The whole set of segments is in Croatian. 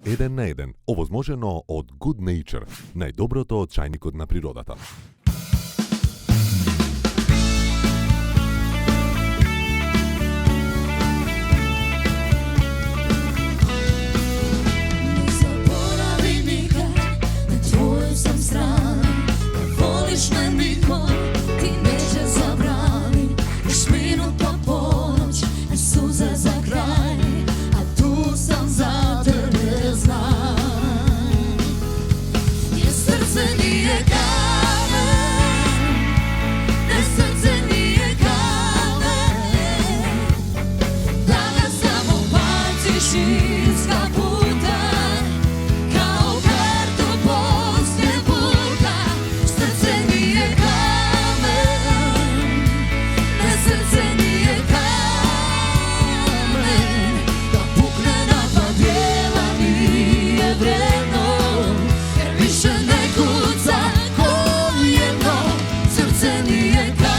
Еден на еден, овозможено од Good Nature, најдоброто од чајникот на природата. Не заборави никад, на твоју сам страни, не волиш ме никој, ти неќе забрани, иш минута поноќ, и сузе за крај, а ту сам за тебе знам. Je srce nije kamen, ne srce nije kamen, da ga samo baciš iz kaputa, kao kartu poslije puta. Srce nije kamen, ne srce nije kamen, da pukne na dva dijela nije vredno, jer više ne kuca ko jedno. Srce nije kamen.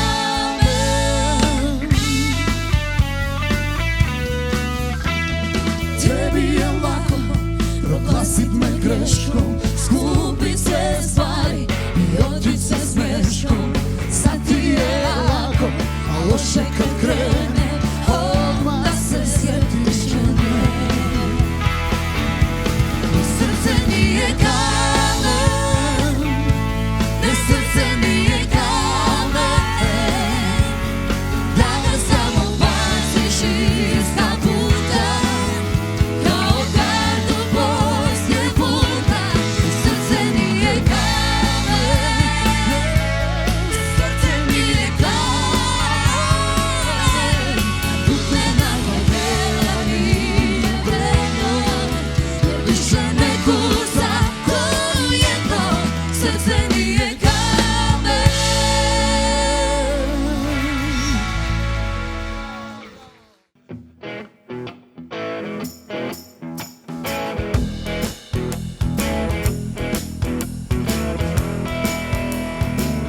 Tebi je lako proglasit me greškom,